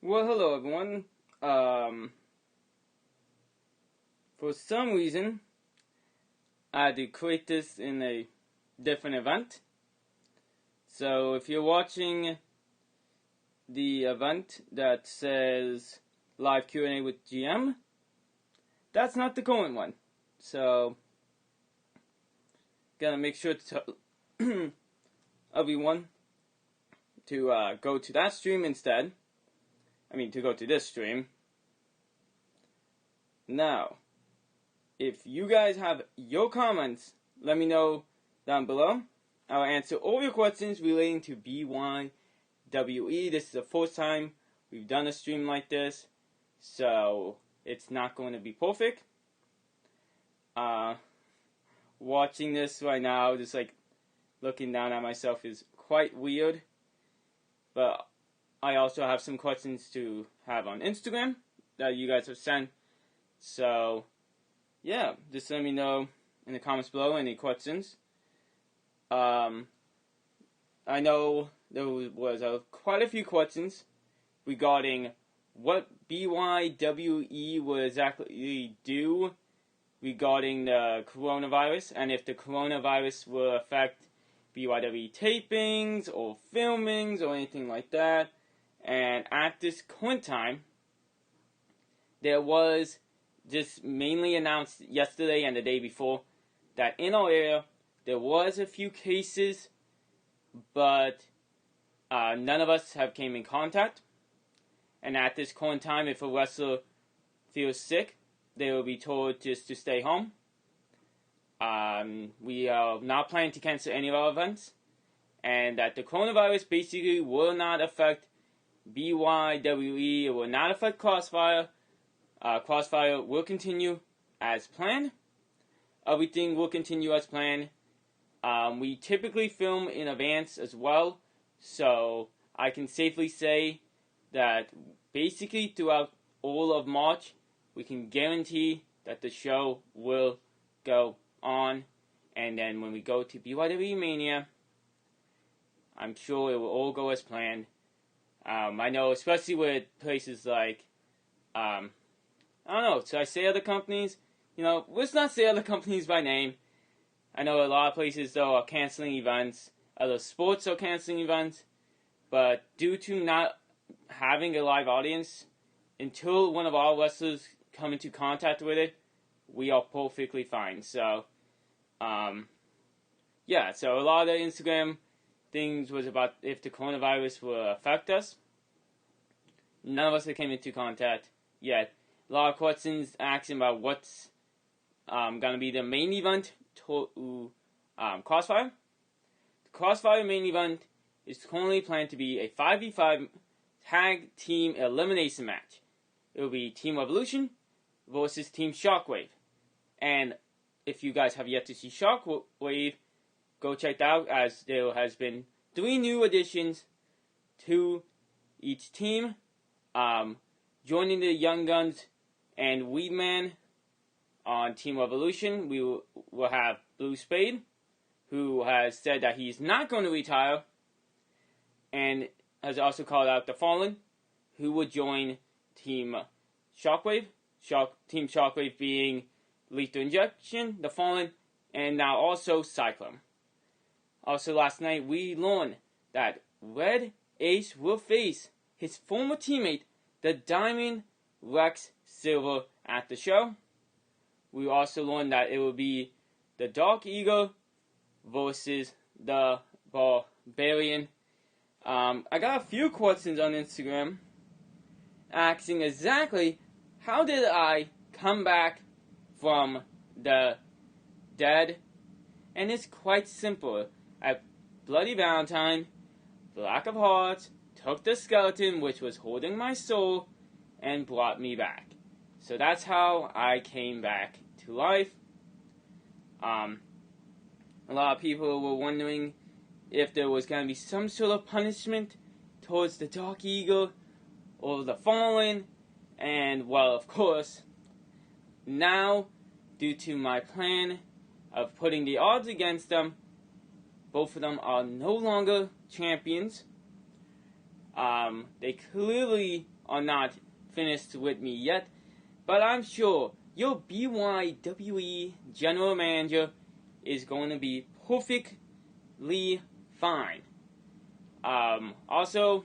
Well, hello everyone. For some reason, I had to create this in a different event. So if you're watching the event that says live Q&A with GM, that's not the current one. So, gotta make sure to tell everyone to go to that stream instead. To go to this stream. Now, if you guys have your comments, let me know down below. I'll answer all your questions relating to BYWE. This is the first time we've done a stream like this, so it's not going to be perfect. Watching this right now, just like looking down at myself is quite weird. But I also have some questions to have on Instagram that you guys have sent. So, yeah, just let me know in the comments below any questions. I know there was quite a few questions regarding what BYWE will exactly do regarding the coronavirus, and if the coronavirus will affect BYWE tapings or filmings or anything like that. And at this current time, there was just mainly announced yesterday and the day before that in our area there was a few cases, but none of us have came in contact. And at this current time, if a wrestler feels sick, they will be told just to stay home. We are not planning to cancel any of our events, and that the coronavirus basically will not affect BYWE. It will not affect Crossfire. Crossfire will continue as planned. Everything will continue as planned. We typically film in advance as well, so I can safely say that basically throughout all of March, we can guarantee that the show will go on. And then when we go to BYWE Mania, I'm sure it will all go as planned. I know, especially with places like, I don't know, should I say other companies? Let's not say other companies by name. I know a lot of places, though, are canceling events. Other sports are canceling events. But due to not having a live audience, until one of our wrestlers come into contact with it, we are perfectly fine. So, yeah, so a lot of the Instagram things was about if the coronavirus will affect us. None of us have came into contact yet. A lot of questions asking about what's going to be the main event to Crossfire. The Crossfire main event is currently planned to be a 5v5 tag team elimination match. It will be Team Revolution versus Team Shockwave. And if you guys have yet to see Shockwave, go check that out, as there has been 3 new additions to each team. Joining the Young Guns and Weedman on Team Revolution, we will have Blue Spade, who has said that he's not going to retire, and has also called out the Fallen, who will join Team Shockwave. Team Shockwave being Lethal Injection, the Fallen, and now also Cyclone. Also last night, we learned that Red Ace will face his former teammate, the Diamond Rex Silver, at the show. We also learned that it will be the Dark Eagle versus the Barbarian. I got a few questions on Instagram asking exactly how did I come back from the dead, and it's quite simple. At Bloody Valentine, Black of Hearts took the skeleton which was holding my soul and brought me back. So that's how I came back to life. A lot of people were wondering if there was going to be some sort of punishment towards the Dark Eagle or the Fallen. And, well, of course, now, due to my plan of putting the odds against them, both of them are no longer champions. They clearly are not finished with me yet, but I'm sure your BYWE General Manager is going to be perfectly fine. Also,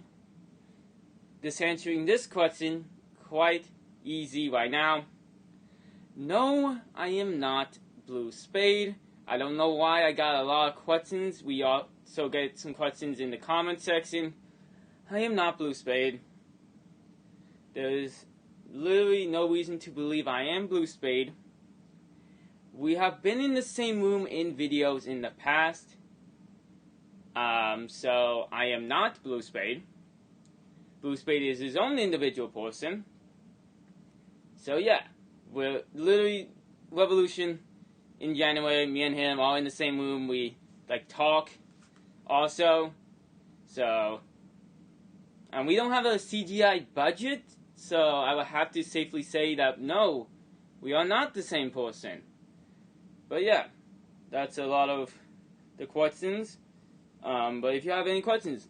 just answering this question quite easy right now. No, I am not Blue Spade. I don't know why I got a lot of questions. We also get some questions in the comment section. I am not Blue Spade. There's literally no reason to believe I am Blue Spade. We have been in the same room in videos in the past. So I am not Blue Spade. Blue Spade is his own individual person. So yeah, we're literally Revolution in January. Me and him all in the same room. We talk also. So, and we don't have a CGI budget. So I would have to safely say that no, we are not the same person. But yeah, that's a lot of the questions. But if you have any questions,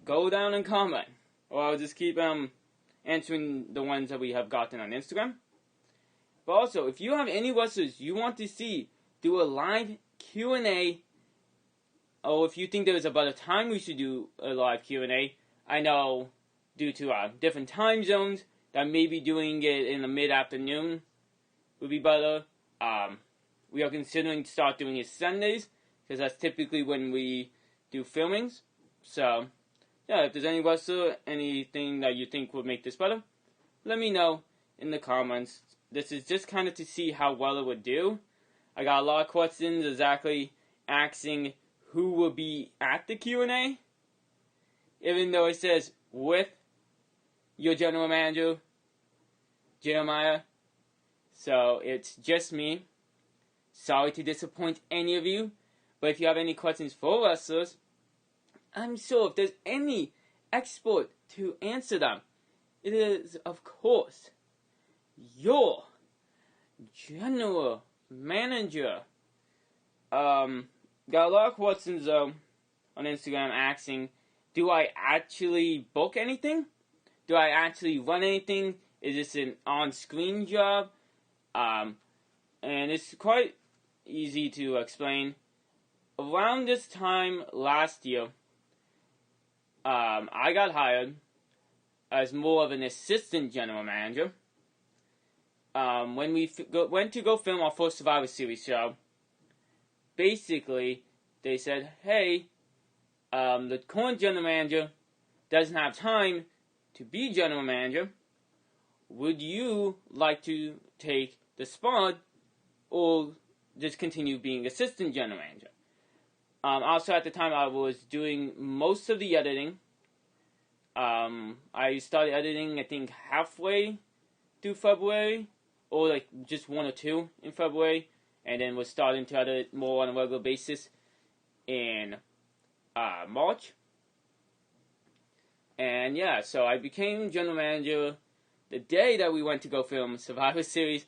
go down and comment. Or I'll just keep answering the ones that we have gotten on Instagram. But also, if you have any wrestlers you want to see do a live Q&A, or if you think there is a better time we should do a live Q&A, I know due to different time zones that maybe doing it in the mid-afternoon would be better. We are considering to start doing it Sundays, because that's typically when we do filmings. So, yeah, if there's any wrestler, anything that you think would make this better, let me know in the comments. This is just kind of to see how well it would do. I got a lot of questions exactly asking who will be at the Q&A, even though it says with your general manager, Jeremiah. So, it's just me. Sorry to disappoint any of you. But if you have any questions for wrestlers, I'm sure if there's any expert to answer them, it is, of course, your general manager. Got a lot of questions, though, on Instagram asking, do I actually book anything? Do I actually run anything? Is this an on-screen job? And it's quite easy to explain. Around this time last year, I got hired as more of an assistant general manager. When we went to go film our first Survivor Series show, basically, they said, hey, the current general manager doesn't have time to be general manager. Would you like to take the spot or just continue being assistant general manager? Also, at the time, I was doing most of the editing. I started editing, I think, halfway through February, or just 1 or 2 in February, and then was starting to edit more on a regular basis in March. And yeah, so I became general manager the day that we went to go film Survivor Series,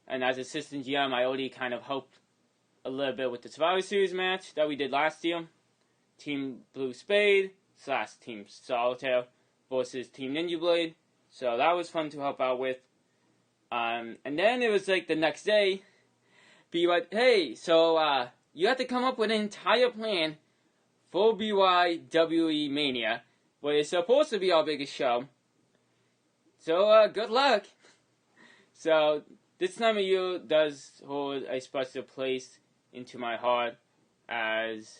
and as assistant GM, I already kind of helped a little bit with the Survivor Series match that we did last year. Team Blue Spade / Team Solitaire versus Team Ninja Blade. So that was fun to help out with. And then it was the next day, be like, hey, so you have to come up with an entire plan for BYWE Mania, where it's supposed to be our biggest show. So good luck. So this time of year does hold a special place into my heart, as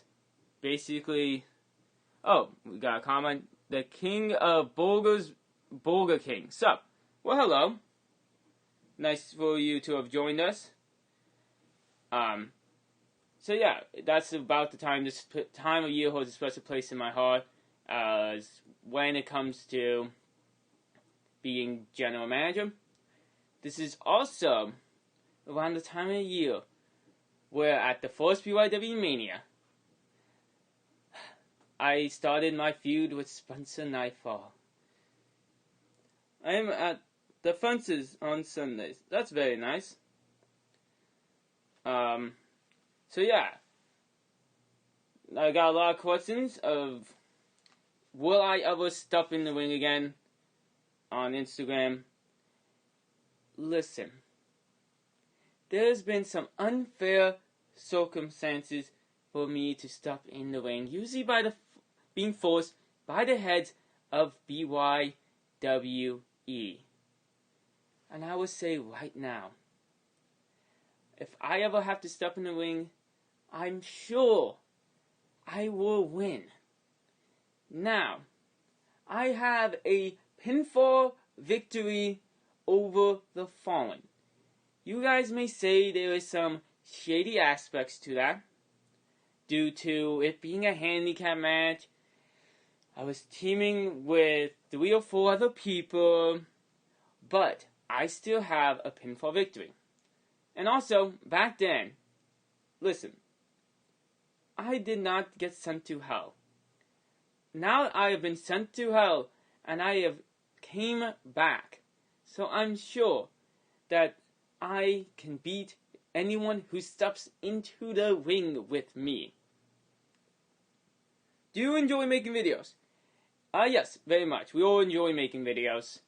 basically, we got a comment, the King of Burgers, Burger King. Sup? Well, hello. Nice for you to have joined us. So yeah, that's about the time, this time of year holds a special place in my heart, as when it comes to being general manager. This is also around the time of year where at the first BYW Mania, I started my feud with Spencer Nightfall. I am at the fences on Sundays. That's very nice. So yeah, I got a lot of questions of, will I ever step in the ring again? on Instagram. Listen, there's been some unfair circumstances for me to step in the ring, usually being forced by the heads of BYWE. And I would say right now, if I ever have to step in the ring, I'm sure I will win. Now, I have a pinfall victory over the Fallen. You guys may say there is some shady aspects to that, due to it being a handicap match. I was teaming with 3 or 4 other people, but I still have a pinfall victory. And also, back then, listen, I did not get sent to hell. Now I have been sent to hell, and I have came back. So I'm sure that I can beat anyone who steps into the ring with me. Do you enjoy making videos? Yes, very much. We all enjoy making videos.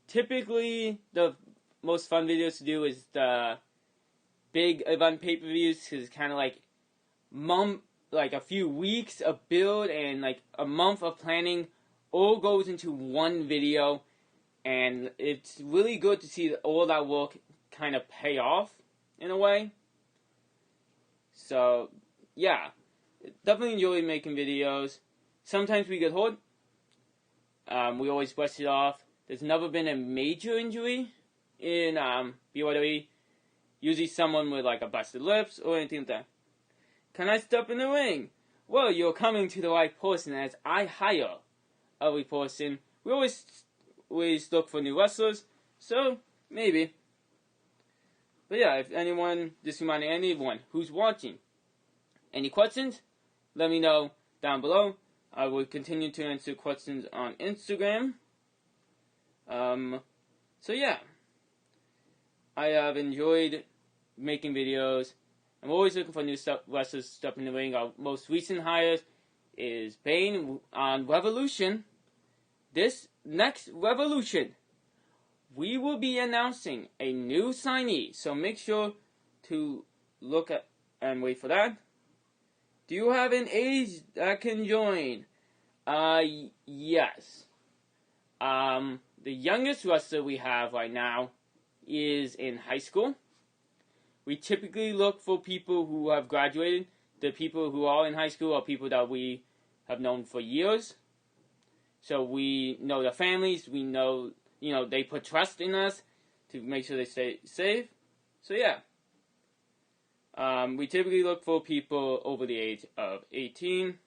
Typically, the most fun videos to do is the big event pay-per-views, because it's kind of like a few weeks of build and like a month of planning all goes into one video, and it's really good to see all that work kind of pay off in a way. So, yeah. Definitely enjoy making videos. Sometimes we get hurt. We always brush it off. There's never been a major injury in BYWE. Usually someone with like a busted lips or anything like that. Can I step in the ring? Well, you're coming to the right person, as I hire every person. We always look for new wrestlers, so maybe. But yeah, if anyone, just reminding anyone who's watching, any questions, let me know down below. I will continue to answer questions on Instagram. So yeah, I have enjoyed making videos. I'm always looking for new wrestlers to step in the ring. Our most recent hire is Bane on Revolution. This next Revolution, we will be announcing a new signee. So make sure to look at and wait for that. Do you have an age that can join? Yes. The youngest wrestler we have right now is in high school. We typically look for people who have graduated. The people who are in high school are people that we have known for years. So we know their families. We know, they put trust in us to make sure they stay safe. So yeah. We typically look for people over the age of 18.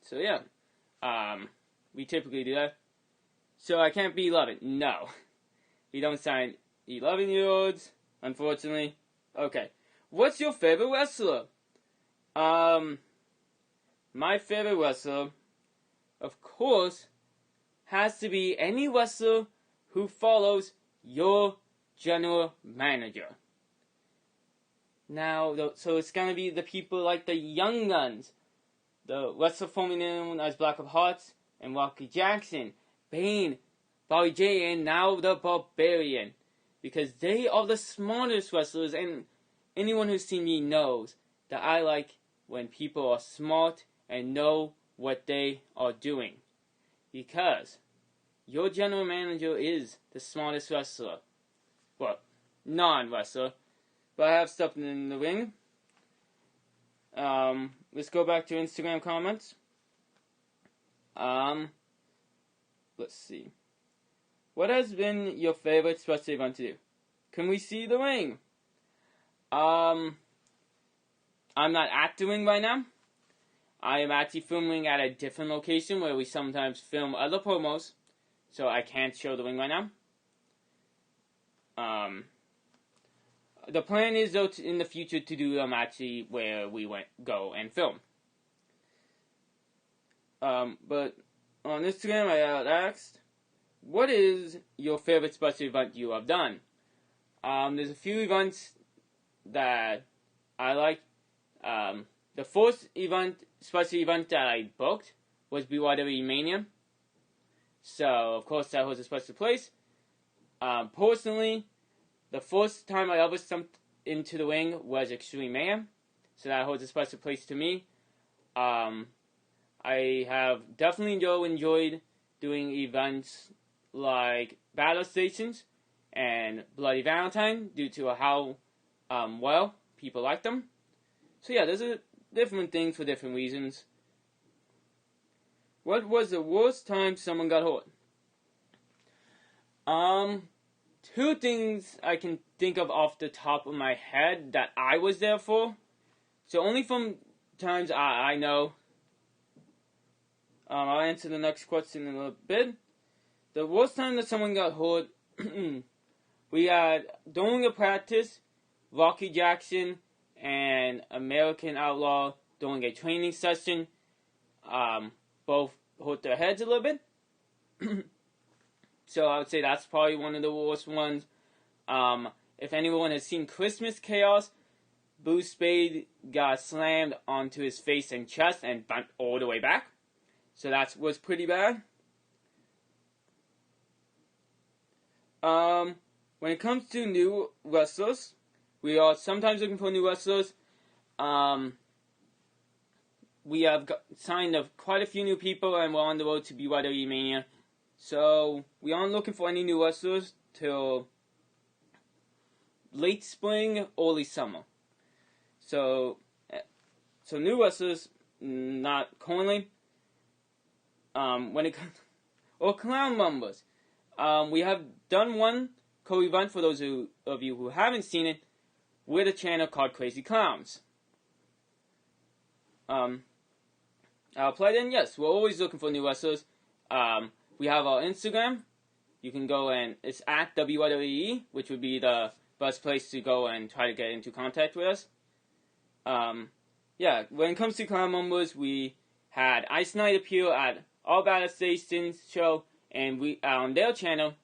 So yeah. We typically do that. So I can't be 11. No. We don't sign 11-year-olds, unfortunately. Okay. What's your favorite wrestler? My favorite wrestler, of course, has to be any wrestler who follows your general manager. Now, so it's going to be the people like the Young Guns, the wrestler formerly known as Black of Hearts, and Rocky Jackson, Bane, Bobby J, and now the Barbarian. Because they are the smartest wrestlers, and anyone who's seen me knows that I like when people are smart and know what they are doing. Because your general manager is the smartest wrestler. Well, non-wrestler. But I have stepped in the ring. Let's go back to Instagram comments. Let's see. What has been your favorite special event to do? Can we see the ring? I'm not at the ring right now. I am actually filming at a different location where we sometimes film other promos. So I can't show the ring right now. The plan is, though, in the future to do actually where we go and film. But on Instagram, I asked, what is your favorite special event you have done? There's a few events that I like. the first special event that I booked was BYW Mania. So, of course, that was a special place. Personally, the first time I ever jumped into the ring was Extreme Mayhem. So that holds a special place to me. I have definitely enjoyed doing events like Battle Stations and Bloody Valentine due to how well people like them. So yeah, there's different things for different reasons. What was the worst time someone got hurt? Two things I can think of off the top of my head that I was there for. So only from times I know. I'll answer the next question in a little bit. The worst time that someone got hurt, we had, during a practice, Rocky Jackson and American Outlaw during a training session, both hurt their heads a little bit. So I would say that's probably one of the worst ones. If anyone has seen Christmas Chaos, Spade got slammed onto his face and chest and bent all the way back. So that was pretty bad. When it comes to new wrestlers, we are sometimes looking for new wrestlers. We have signed quite a few new people, and we're on the road to BYW Mania. So we aren't looking for any new wrestlers till late spring, early summer. So new wrestlers, not currently. When it comes, or clown numbers, we have done one co-event for those of you who haven't seen it with a channel called Crazy Clowns. I'll play then. Yes, we're always looking for new wrestlers. We have our Instagram. You can go and it's at WWE, which would be the best place to go and try to get into contact with us. Yeah, when it comes to clown numbers, we had Ice Knight appear at All Battle Stations show, and we on their channel,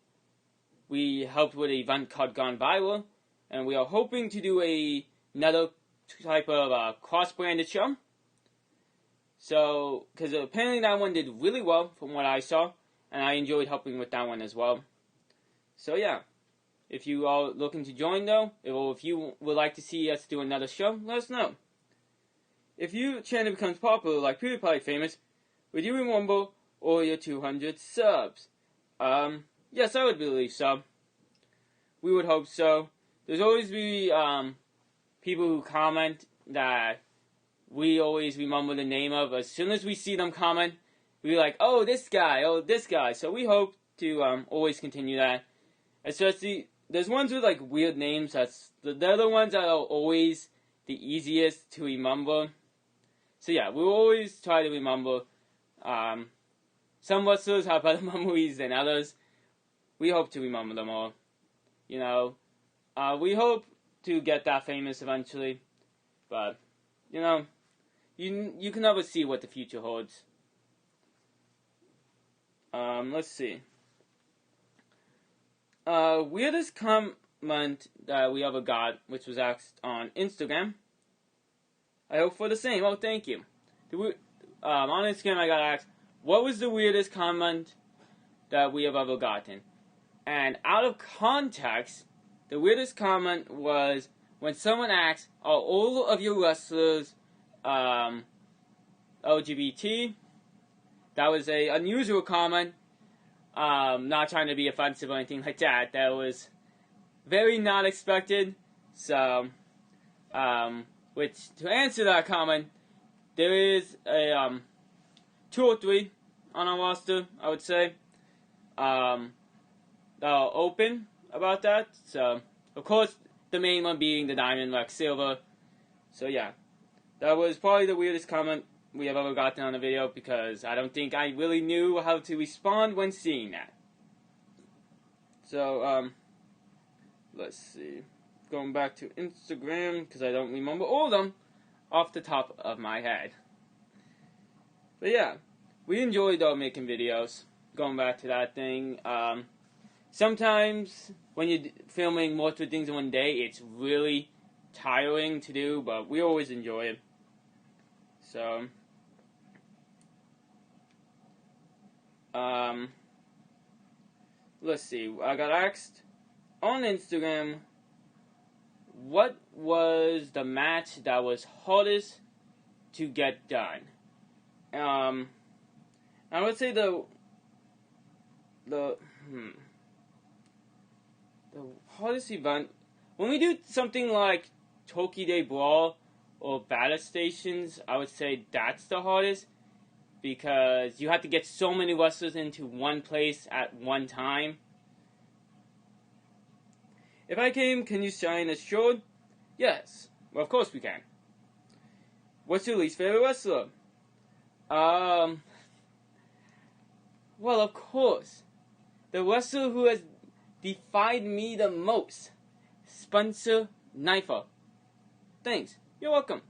we helped with an event called Gone Viral, and we are hoping to do another type of cross-branded show. So, because apparently that one did really well from what I saw, and I enjoyed helping with that one as well. So yeah, if you are looking to join though, or if you would like to see us do another show, let us know. If your channel becomes popular like PewDiePie famous, would you remember all your 200 subs? Yes, I would believe so. We would hope so. There's always be people who comment that we always remember the name of. As soon as we see them comment, we're like, oh, this guy, oh, this guy. So we hope to always continue that. Especially, there's ones with like weird names. They're the ones that are always the easiest to remember. So yeah, we'll always try to remember. Some wrestlers have better memories than others. We hope to remember them all. You know, we hope to get that famous eventually. But, you know, you can never see what the future holds. Let's see. Weirdest comment that we ever got, which was asked on Instagram. I hope for the same. Oh, thank you. On Instagram, I got asked, what was the weirdest comment that we have ever gotten? And out of context, the weirdest comment was when someone asked, are all of your wrestlers LGBT? That was an unusual comment. Not trying to be offensive or anything like that. That was very not expected. So, which, to answer that comment, there is a 2 or 3 on our roster, I would say, that are open about that. So, of course, the main one being the Diamond Rex Silver. So, yeah, that was probably the weirdest comment we have ever gotten on a video, because I don't think I really knew how to respond when seeing that. So, let's see. Going back to Instagram, because I don't remember all of them off the top of my head. But yeah, we enjoyed making videos. Going back to that thing. Sometimes when you're filming multiple things in one day, it's really tiring to do, but we always enjoy it. So, let's see. I got asked on Instagram, what was the match that was hardest to get done? I would say the hardest event, when we do something like Toki Day Brawl or Battle Stations, I would say that's the hardest, because you have to get so many wrestlers into one place at one time. If I can you shine a sword? Yes. Well, of course we can. What's your least favorite wrestler? Well, of course, the wrestler who has defied me the most, Spencer Nightfall. Thanks. You're welcome.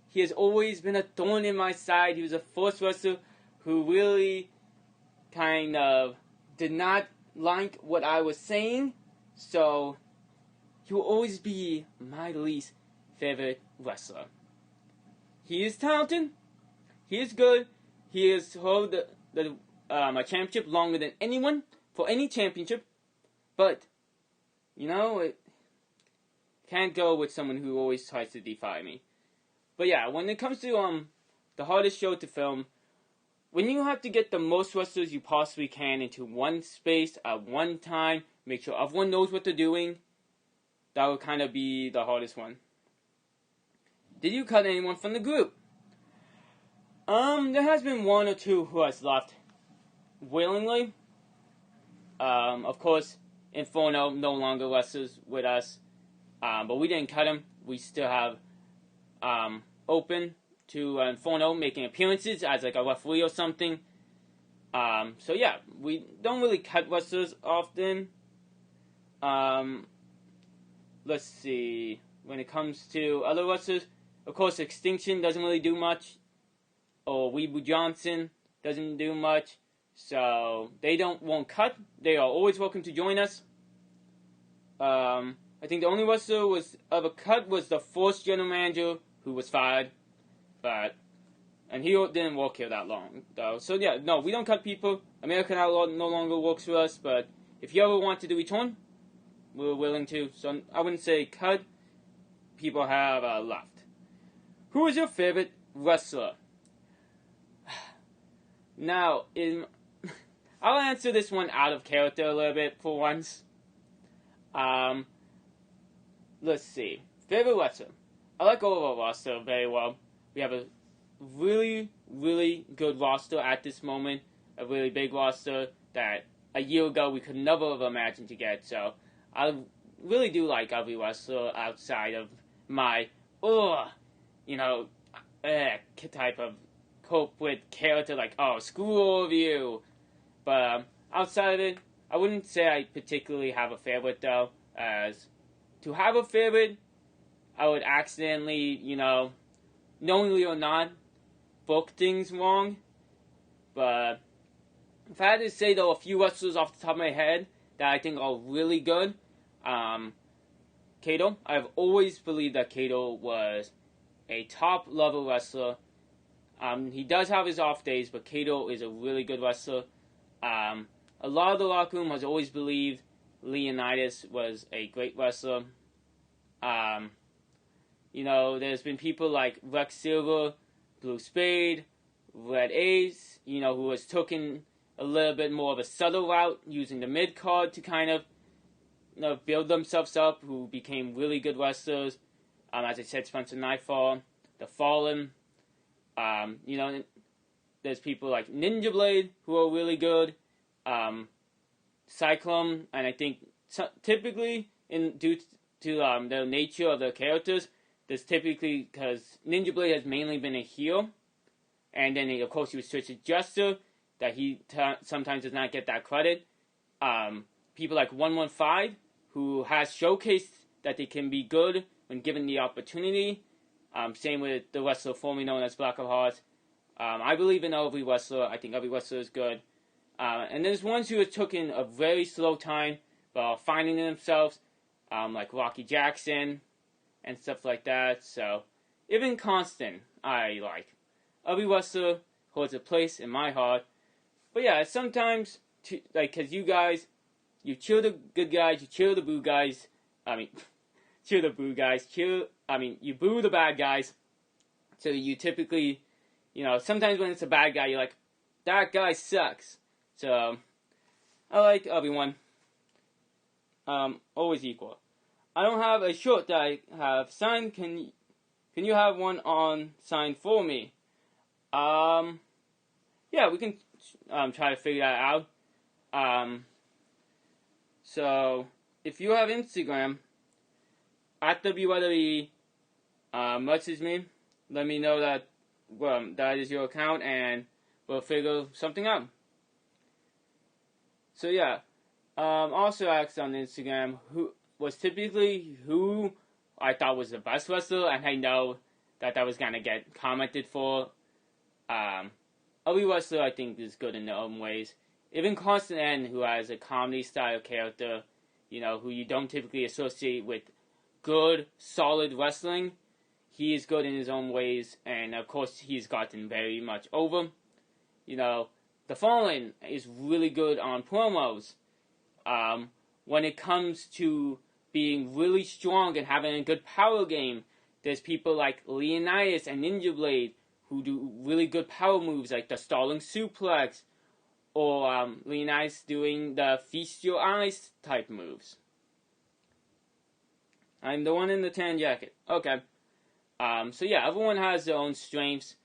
He has always been a thorn in my side. He was a first wrestler who really kind of did not like what I was saying, so he will always be my least favorite wrestler. He is talented. He is good. He has held a championship longer than anyone for any championship, but it can't go with someone who always tries to defy me. But yeah, when it comes to the hardest show to film, when you have to get the most wrestlers you possibly can into one space at one time, make sure everyone knows what they're doing, that would kind of be the hardest one. Did you cut anyone from the group? There has been one or two who has left willingly. Of course, Inferno no longer wrestles with us, but we didn't cut him. We still have open to Inferno making appearances as like a referee or something. So yeah, we don't really cut wrestlers often. Let's see. When it comes to other wrestlers, of course, Extinction doesn't really do much, or Weebu Johnson doesn't do much, so they won't cut. They are always welcome to join us. I think the only wrestler was of a cut was the first general manager, who was fired, and he didn't work here that long, though. So yeah, no, we don't cut people. American Outlaw no longer works for us, but if you ever wanted to return, we're willing to. So I wouldn't say cut. People have left. Who is your favorite wrestler? Now, I'll answer this one out of character a little bit for once. Let's see. Favorite wrestler. I like all of our roster very well. We have a really, really good roster at this moment. A really big roster that a year ago we could never have imagined to get. So I really do like every wrestler outside of my, type of corporate character, like, screw all of you. But outside of it, I wouldn't say I particularly have a favorite, though, as to have a favorite, I would accidentally, knowingly or not, book things wrong. But if I had to say, though, a few wrestlers off the top of my head that I think are really good, Cador. I've always believed that Cador was a top-level wrestler. He does have his off days, but Cador is a really good wrestler. A lot of the locker room has always believed Leonidas was a great wrestler. There's been people like Rex Silver, Blue Spade, Red Ace, who has taken a little bit more of a subtle route, using the mid-card to kind of build themselves up, who became really good wrestlers. As I said, Spencer Nightfall, The Fallen. There's people like Ninja Blade, who are really good. Cyclone, and I think typically, due to the nature of the characters, there's typically, because Ninja Blade has mainly been a heel, and then of course he was switched to Jester, that he sometimes does not get that credit. People like 115, who has showcased that they can be good when given the opportunity. Same with the wrestler formerly known as Black of Hearts. I believe in every wrestler. I think every wrestler is good. And there's ones who have taken a very slow time, but are finding themselves, like Rocky Jackson and stuff like that. So, Even Konstig En, I like. Every wrestler holds a place in my heart. But yeah, sometimes, cause you guys, you cheer the good guys, you cheer the boo guys. I mean, cheer the boo guys. You boo the bad guys. So you typically, sometimes when it's a bad guy, you're like, that guy sucks. So I like everyone. Always equal. I don't have a shirt that I have signed. Can you have one on signed for me? Yeah, we can try to figure that out. So if you have Instagram at WWE, message me. Let me know that that is your account, and we'll figure something out. So yeah, also asked on Instagram who I thought was the best wrestler, and I know that was gonna get commented for. Every wrestler I think is good in their own ways. Even Konstig En, who has a comedy style character, who you don't typically associate with good, solid wrestling, he is good in his own ways, and of course he's gotten very much over. The Fallen is really good on promos. When it comes to being really strong and having a good power game, there's people like Leonidas and Ninja Blade who do really good power moves like the stalling suplex, or Leonidas doing the feast your eyes type moves. I'm the one in the tan jacket. Okay. So yeah, everyone has their own strengths.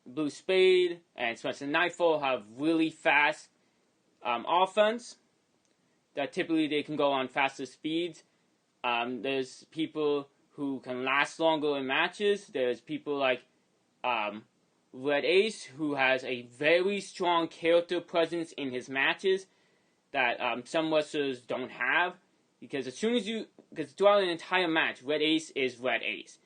Blue Spade and Spencer Nightfall have really fast offense that typically they can go on faster speeds. There's people who can last longer in matches. There's people like Red Ace, who has a very strong character presence in his matches that some wrestlers don't have. Because throughout an entire match, Red Ace is Red Ace.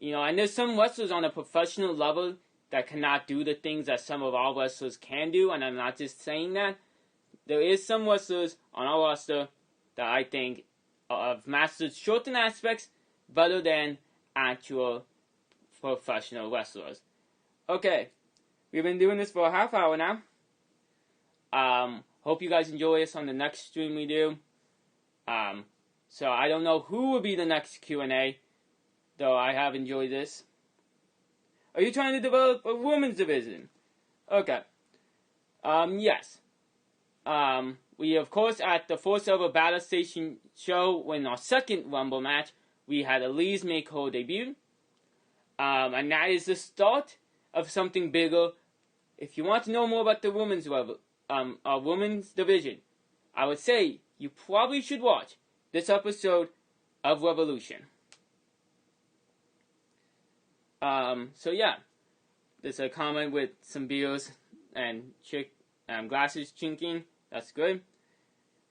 And there's some wrestlers on a professional level that cannot do the things that some of our wrestlers can do, and I'm not just saying that. There is some wrestlers on our roster that I think have mastered certain aspects better than actual professional wrestlers. Okay, we've been doing this for a half hour now. Hope you guys enjoy us on the next stream we do. So I don't know who will be the next Q&A, though I have enjoyed this. Are you trying to develop a women's division? Okay. Yes. We, of course, at the first ever Battle Station show, in our second Rumble match, we had Elise make her debut. And that is the start of something bigger. If you want to know more about the women's division, I would say you probably should watch this episode of Revolution. So yeah, there's a comment with some beers and glasses chinking. That's good.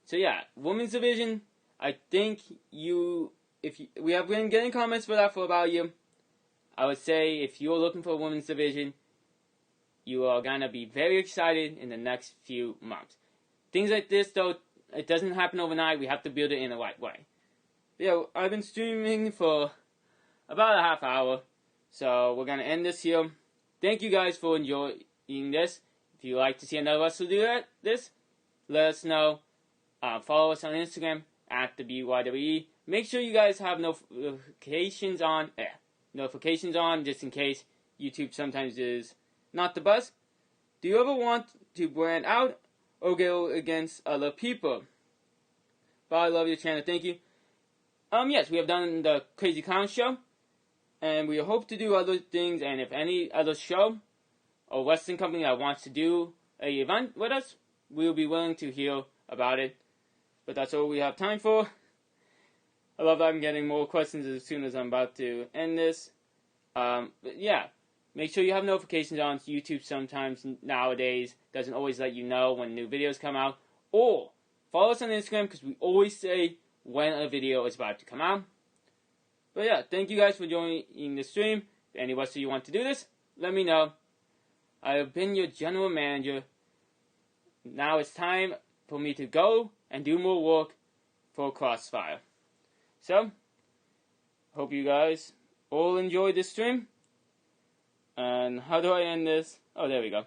So yeah, women's division. I think we have been getting comments for that for about a year. I would say if you're looking for a women's division, you are gonna be very excited in the next few months. Things like this, though, it doesn't happen overnight. We have to build it in the right way. Yeah, I've been streaming for about a half hour. So we're going to end this here. Thank you guys for enjoying this. If you'd like to see another wrestler do this, let us know. Follow us on Instagram at the BYWE. Make sure you guys have notifications on. Notifications on, just in case YouTube sometimes is not the best. Do you ever want to brand out or go against other people? But I love your channel. Thank you. Yes, we have done the Crazy Clown Show. And we hope to do other things, and if any other show or wrestling company that wants to do an event with us, we will be willing to hear about it. But that's all we have time for. I love that I'm getting more questions as soon as I'm about to end this. But yeah, make sure you have notifications on. YouTube sometimes nowadays doesn't always let you know when new videos come out. Or follow us on Instagram, because we always say when a video is about to come out. But yeah, thank you guys for joining the stream. If any wrestler you want to do this, let me know. I have been your general manager. Now it's time for me to go and do more work for Crossfire. So, hope you guys all enjoyed the stream. And how do I end this? Oh, there we go.